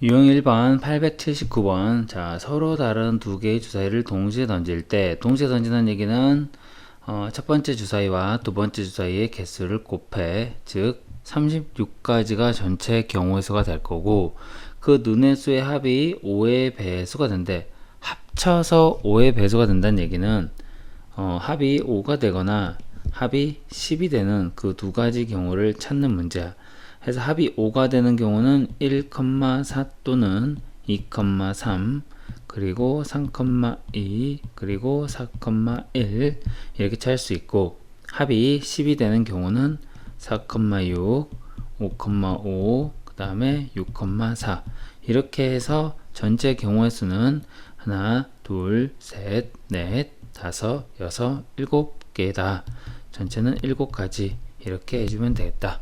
유형 1번 879번. 자, 서로 다른 두 개의 주사위를 동시에 던질 때, 동시에 던지는 얘기는 첫 번째 주사위와 두 번째 주사위의 개수를 곱해, 즉 36가지가 전체 경우의 수가 될 거고, 그 눈의 수의 합이 5의 배수가 된대. 합쳐서 5의 배수가 된다는 얘기는 합이 5가 되거나 합이 10이 되는 그 두 가지 경우를 찾는 문제야. 해서 합이 5가 되는 경우는 1,4 또는 2,3 그리고 3,2 그리고 4,1 이렇게 찾을 수 있고, 합이 10이 되는 경우는 4,6 5,5 그 다음에 6,4 이렇게 해서 전체 경우의 수는 하나, 둘, 셋, 넷, 다섯, 여섯, 일곱 개다. 전체는 7가지 이렇게 해주면 되겠다.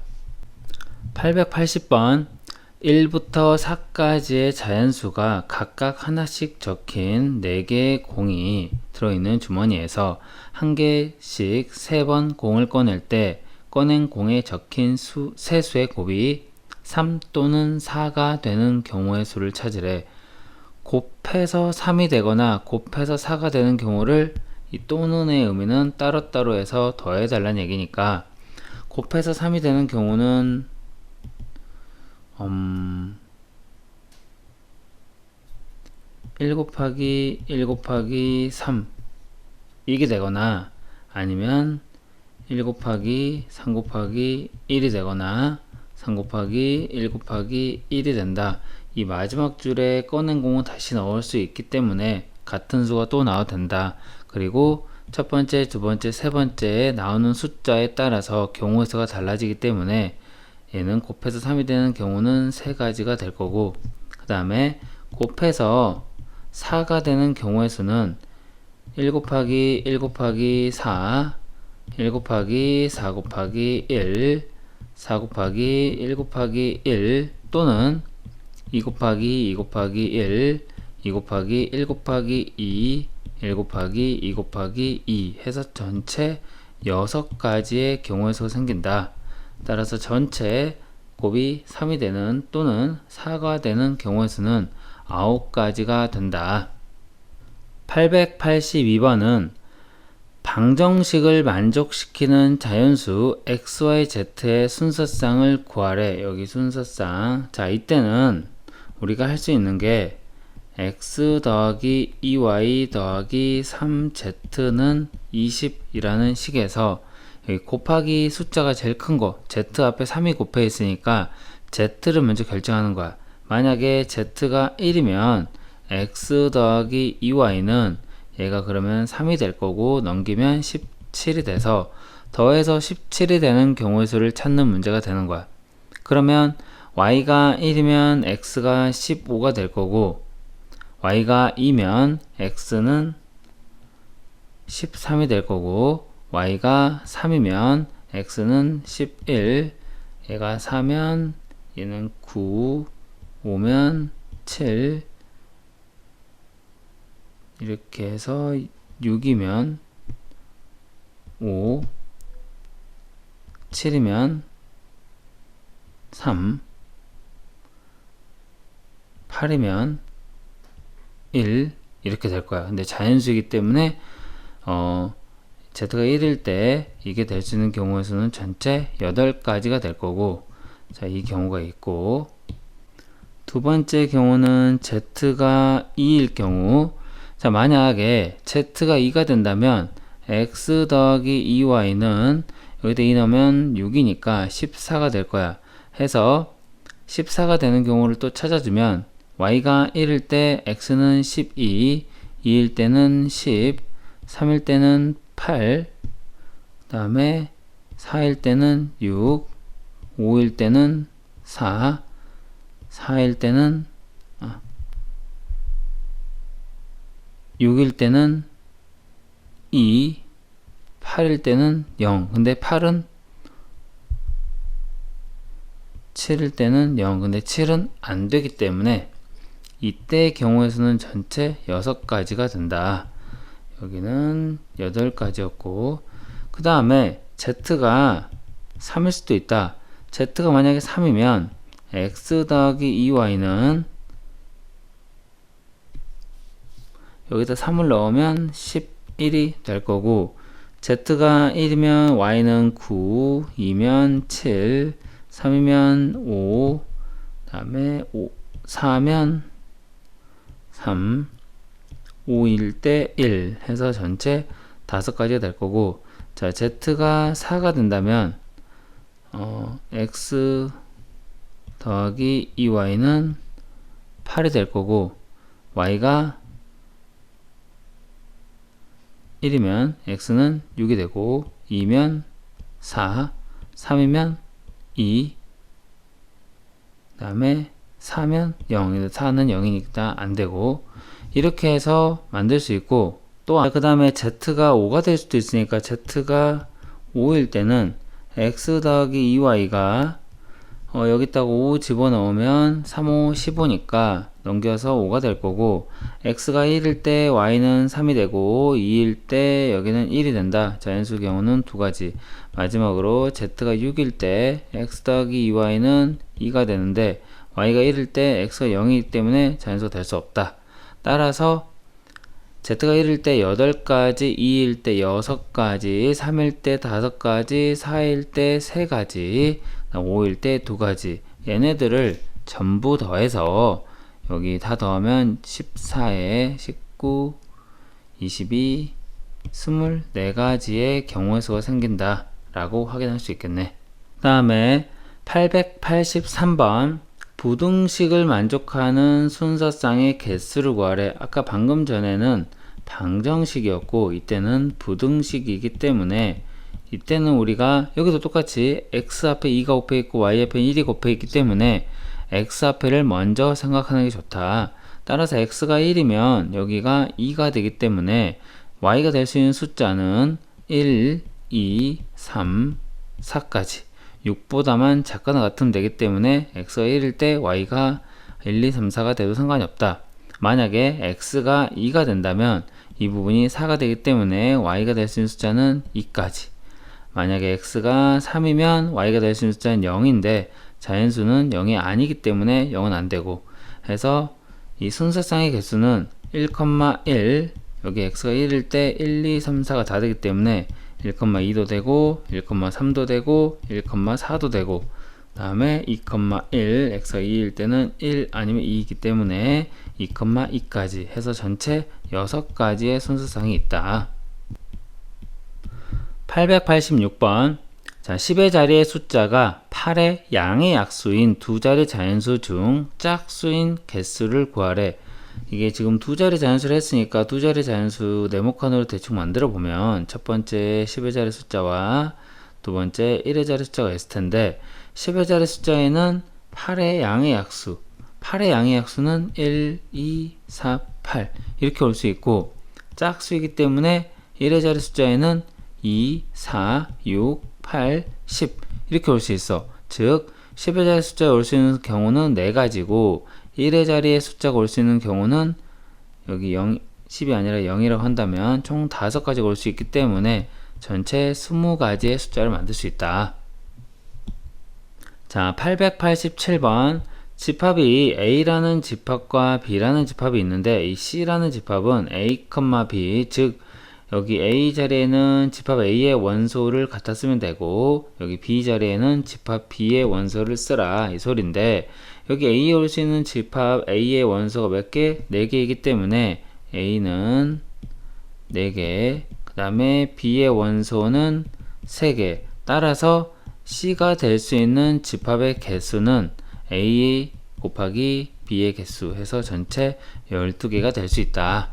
880번 1부터 4까지의 자연수가 각각 하나씩 적힌 4개의 공이 들어있는 주머니에서 한 개씩 3번 공을 꺼낼 때 꺼낸 공에 적힌 세수의 곱이 3 또는 4가 되는 경우의 수를 찾으래. 곱해서 3이 되거나 곱해서 4가 되는 경우를, 이 또는의 의미는 따로따로 해서 더해달라는 얘기니까, 곱해서 3이 되는 경우는 1 곱하기 1 곱하기 3 이게 되거나, 아니면 1 곱하기 3 곱하기 1이 되거나 3 곱하기 1 곱하기 1이 된다. 이 마지막 줄에 꺼낸 공은 다시 넣을 수 있기 때문에 같은 수가 또 나와도 된다. 그리고 첫 번째, 두 번째, 세 번째에 나오는 숫자에 따라서 경우의 수가 달라지기 때문에 얘는 곱해서 3이 되는 경우는 3가지가 될 거고, 그 다음에 곱해서 4가 되는 경우의 수는 1 곱하기 1 곱하기 4 1 곱하기 4 곱하기 1 4 곱하기 1 곱하기 1 또는 2 곱하기 2 곱하기 1 2 곱하기 1 곱하기 2 1 곱하기 2 곱하기 2 해서 전체 6가지의 경우의 수가 생긴다. 따라서 전체 곱이 3이 되는 또는 4가 되는 경우의 수는 9가지가 된다. 882번은 방정식을 만족시키는 자연수 xyz의 순서쌍을 구하래. 여기 순서쌍. 자, 이때는 우리가 할 수 있는 게 x 더하기 2y 더하기 3z는 20이라는 식에서 여기 곱하기 숫자가 제일 큰 거 z 앞에 3이 곱해 있으니까 z를 먼저 결정하는 거야. 만약에 z가 1이면 x 더하기 2y는 얘가 그러면 3이 될 거고, 넘기면 17이 돼서 더해서 17이 되는 경우의 수를 찾는 문제가 되는 거야. 그러면 y가 1이면 x가 15가 될 거고, y가 2면 x는 13이 될 거고, y가 3이면 x는 11, 얘가 4면 얘는 9, 5면 7, 이렇게 해서 6이면 5, 7이면 3, 8이면 1 이렇게 될 거야. 근데 자연수이기 때문에 z가 1일 때 이게 될 수 있는 경우의 수는 전체 8가지가 될 거고, 자, 이 경우가 있고, 두 번째 경우는 z가 2일 경우, 자, 만약에 z가 2가 된다면 x 더하기 2y는 여기다 2 넣으면 6이니까 14가 될 거야. 해서 14가 되는 경우를 또 찾아주면 y가 1일 때 x는 12, 2일 때는 10, 3일 때는 8, 그 다음에 4일 때는 6, 5일 때는 4, 4일 때는 6일 때는 2, 8일 때는 0. 근데 8은 7일 때는 0. 근데 7은 안 되기 때문에 이때 경우의 수는 전체 6가지가 된다. 여기는 8가지였고, 그 다음에 z가 3일 수도 있다. z가 만약에 3이면 x 더하기 2y는 여기다 3을 넣으면 11이 될 거고, z가 1이면 y는 9, 2면 7, 3이면 5, 그 다음에 4면 3, 5일 때 1 해서 전체 5가지가 될 거고, 자, z가 4가 된다면 x 더하기 2y는 8이 될 거고, y가 1이면 x는 6이 되고, 2면 4, 3이면 2, 그 다음에 4면 0, 4는 0이니까 안 되고, 이렇게 해서 만들 수 있고, 또 그 다음에 z가 5가 될 수도 있으니까 z가 5일 때는 x 더하기 2y가 여기다가 5 집어넣으면 3, 5, 15니까 넘겨서 5가 될 거고, x가 1일 때 y는 3이 되고, 2일 때 여기는 1이 된다. 자연수 경우는 두 가지. 마지막으로 z가 6일 때 x 더하기 2y는 2가 되는데, y가 1일 때 x가 0이기 때문에 자연수가 될 수 없다. 따라서 z가 1일 때 8가지, 2일 때 6가지, 3일 때 5가지, 4일 때 3가지, 5일 때 2가지, 얘네들을 전부 더해서 여기 다 더하면 14에 19, 22, 24가지의 경우의 수가 생긴다 라고 확인할 수 있겠네. 그 다음에 883번 부등식을 만족하는 순서쌍의 개수를 구하래. 아까 방금 전에는 방정식이었고 이때는 부등식이기 때문에, 이때는 우리가 여기도 똑같이 x 앞에 2가 곱해 있고 y 앞에 1이 곱해 있기 때문에 x 앞에를 먼저 생각하는 게 좋다. 따라서 x가 1이면 여기가 2가 되기 때문에 y가 될 수 있는 숫자는 1, 2, 3, 4까지 6보다만 작거나 같으면 되기 때문에 x가 1일 때 y가 1, 2, 3, 4가 돼도 상관이 없다. 만약에 x가 2가 된다면 이 부분이 4가 되기 때문에 y가 될 수 있는 숫자는 2까지. 만약에 x가 3이면 y가 될 수 있는 숫자는 0인데 자연수는 0이 아니기 때문에 0은 안 되고, 해서 이 순서쌍의 개수는 1,1, 여기 x가 1일 때 1, 2, 3, 4가 다 되기 때문에 1,2도 되고 1,3도 되고 1,4도 되고, 그 다음에 2,1, x가 2일 때는 1 아니면 2이기 때문에 2,2까지 해서 전체 6가지의 순서쌍이 있다. 886번 자, 10의 자리의 숫자가 8의 양의 약수인 두 자리 자연수 중 짝수인 개수를 구하래. 이게 지금 두 자리 자연수를 했으니까 두 자리 자연수 네모칸으로 대충 만들어 보면 첫 번째 10의 자리 숫자와 두 번째 1의 자리 숫자가 있을 텐데, 10의 자리 숫자에는 8의 양의 약수, 8의 양의 약수는 1, 2, 4, 8 이렇게 올 수 있고, 짝수이기 때문에 1의 자리 숫자에는 2, 4, 6, 8, 10 이렇게 올 수 있어. 즉 10의 자리 숫자에 올 수 있는 경우는 4가지고 1의 자리에 숫자가 올 수 있는 경우는 여기 0, 10이 아니라 0이라고 한다면 총 5가지가 올 수 있기 때문에 전체 20가지의 숫자를 만들 수 있다. 자, 887번 집합이 A라는 집합과 B라는 집합이 있는데 이 C라는 집합은 A, B, 즉 여기 A 자리에는 집합 A의 원소를 갖다 쓰면 되고 여기 B 자리에는 집합 B의 원소를 쓰라 이 소린데, 여기 A에 올 수 있는 집합 A의 원소가 몇 개? 4개이기 때문에 A는 4개, 그 다음에 B의 원소는 3개. 따라서 C가 될 수 있는 집합의 개수는 A 곱하기 B의 개수 해서 전체 12개가 될 수 있다.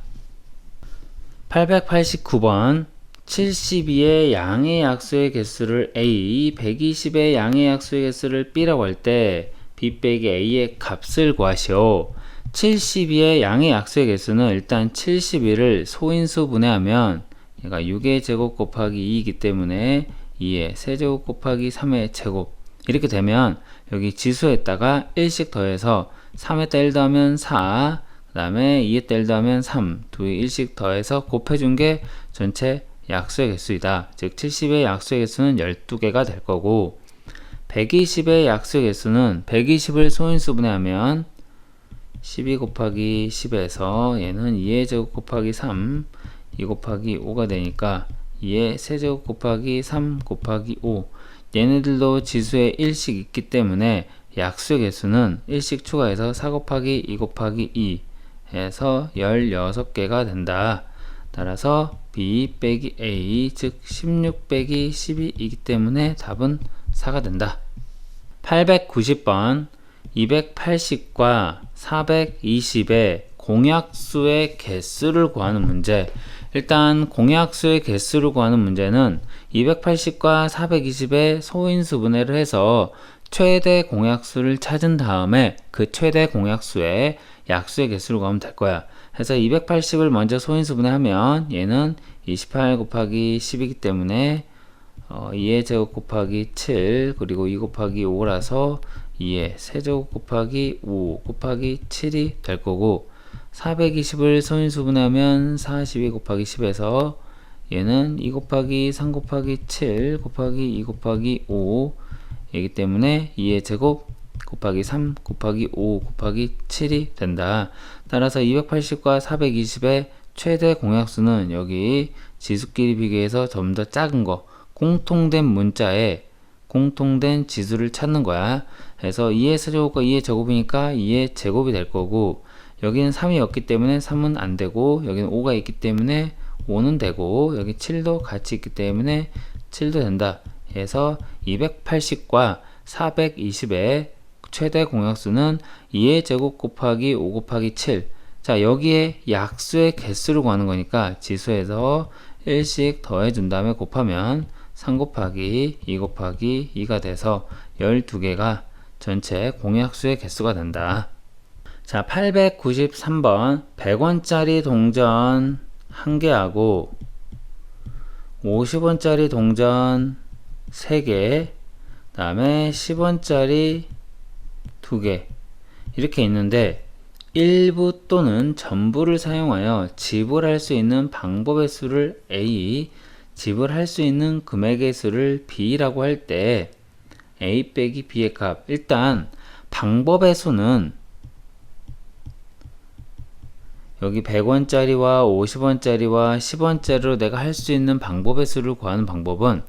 889번 72의 양의 약수의 개수를 A, 120의 양의 약수의 개수를 B라고 할 때 B 빼기 A의 값을 구하시오. 72의 양의 약수의 개수는 일단 72를 소인수 분해하면 얘가 6의 제곱 곱하기 2이기 때문에 2의 세제곱 곱하기 3의 제곱 이렇게 되면 여기 지수에다가 1씩 더해서 3에다 1 더하면 4, 그 다음에 2에다 1 더하면 3, 2에 1씩 더해서 곱해준 게 전체 약수의 개수이다. 즉 70의 약수의 개수는 12개가 될 거고, 120의 약수의 개수는 120을 소인수 분해하면 12 곱하기 10에서 얘는 2의 제곱 곱하기 3, 2 곱하기 5가 되니까 2의 세제곱 곱하기 3 곱하기 5. 얘네들도 지수에 1씩 있기 때문에 약수의 개수는 1씩 추가해서 4 곱하기 2 곱하기 2 해서 16개가 된다. 따라서 B 빼기 A, 즉 16 빼기 12이기 때문에 답은 4가 된다. 890번 280과 420의 공약수의 개수를 구하는 문제. 일단 공약수의 개수를 구하는 문제는 280과 420의 소인수 분해를 해서 최대 공약수를 찾은 다음에 그 최대 공약수의 약수의 개수를 구하면 될 거야. 그래서 280을 먼저 소인수 분해하면 얘는 28 곱하기 10이기 때문에 2의 제곱 곱하기 7 그리고 2 곱하기 5라서 2의 세제곱 곱하기 5 곱하기 7이 될 거고, 420을 소인수 분해하면 42 곱하기 10에서 얘는 2 곱하기 3 곱하기 7 곱하기 2 곱하기 5 이기 때문에 2의 제곱 곱하기 3 곱하기 5 곱하기 7이 된다. 따라서 280과 420의 최대 공약수는 여기 지수끼리 비교해서 좀 더 작은 거, 공통된 문자에 공통된 지수를 찾는 거야. 그래서 2의 세제곱과 2의 제곱이니까 2의 제곱이 될 거고, 여기는 3이 없기 때문에 3은 안 되고, 여기는 5가 있기 때문에 5는 되고, 여기 7도 같이 있기 때문에 7도 된다. 그래서 280과 420의 최대 공약수는 2의 제곱 곱하기 5 곱하기 7. 자, 여기에 약수의 개수를 구하는 거니까 지수에서 1씩 더해 준 다음에 곱하면 3 곱하기 2 곱하기 2가 돼서 12개가 전체 공약수의 개수가 된다. 자, 893번 100원짜리 동전 1개하고 50원짜리 동전 3개, 그 다음에 10원짜리 2개 이렇게 있는데, 일부 또는 전부를 사용하여 지불할 수 있는 방법의 수를 A, 지불할 수 있는 금액의 수를 B라고 할 때 A 빼기 B의 값, 일단 방법의 수는 여기 100원짜리와 50원짜리와 10원짜리로 내가 할 수 있는 방법의 수를 구하는 방법은,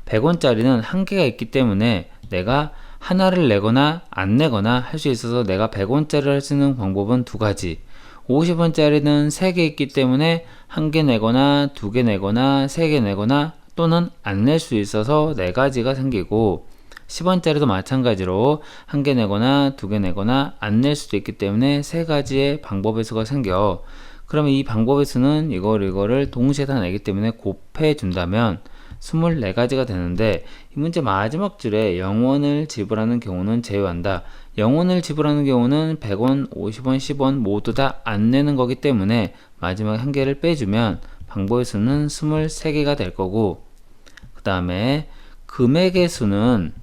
100원짜리는 한 개가 있기 때문에 내가 하나를 내거나 안 내거나 할 수 있어서 내가 100원짜리를 할 수 있는 방법은 두 가지. 50원짜리는 3개 있기 때문에 한 개 내거나 두 개 내거나 3개 내거나 또는 안 낼 수 있어서 4가지가 생기고, 10원짜리도 마찬가지로 한 개 내거나 두 개 내거나 안 낼 수도 있기 때문에 3가지의 방법의 수가 생겨. 그러면 이 방법의 수는 이거를 동시에 다 내기 때문에 곱해 준다면 24가지가 되는데, 이 문제 마지막 줄에 0원을 지불하는 경우는 제외한다. 0원을 지불하는 경우는 100원, 50원, 10원 모두 다 안 내는 거기 때문에 마지막 한 개를 빼주면 방법의 수는 23개가 될 거고, 그 다음에 금액의 수는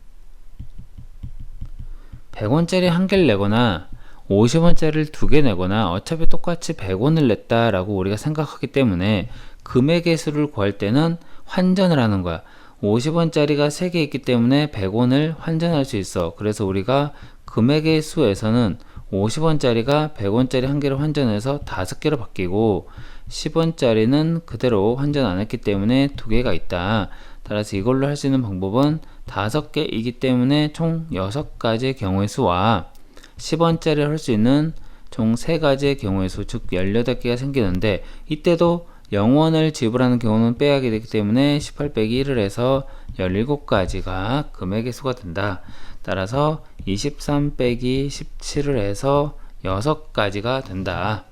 100원짜리 한 개를 내거나 50원짜리를 2개 내거나 어차피 똑같이 100원을 냈다라고 우리가 생각하기 때문에 금액의 수를 구할 때는 환전을 하는 거야. 50원짜리가 3개 있기 때문에 100원을 환전할 수 있어. 그래서 우리가 금액의 수에서는 50원짜리가 100원짜리 한 개를 환전해서 5개로 바뀌고, 10원짜리는 그대로 환전 안 했기 때문에 2개가 있다. 따라서 이걸로 할 수 있는 방법은 5개이기 때문에 총 6가지의 경우의 수와 10원짜리를 할 수 있는 총 3가지의 경우의 수, 즉 18개가 생기는데, 이때도 0원을 지불하는 경우는 빼야하게 되기 때문에 18 빼기 1을 해서 17가지가 금액의 수가 된다. 따라서 23 빼기 17을 해서 6가지가 된다.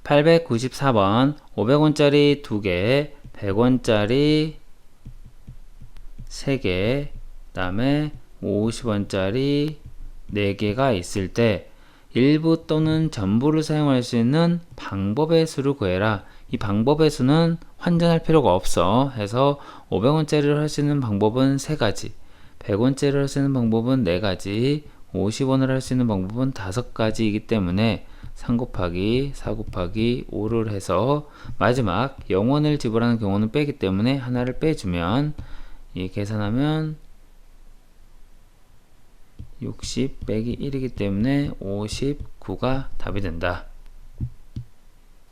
894번 500원짜리 2개, 100원짜리 3개, 그 다음에 50원짜리 4개가 있을 때 일부 또는 전부를 사용할 수 있는 방법의 수를 구해라. 이 방법의 수는 환전할 필요가 없어. 해서 500원짜리를 할 수 있는 방법은 3가지, 100원짜리를 할 수 있는 방법은 4가지, 50원을 할 수 있는 방법은 5가지이기 때문에 3 곱하기 4 곱하기 5를 해서 마지막 0원을 지불하는 경우는 빼기 때문에 하나를 빼주면, 이 계산하면 60 빼기 1이기 때문에 59가 답이 된다.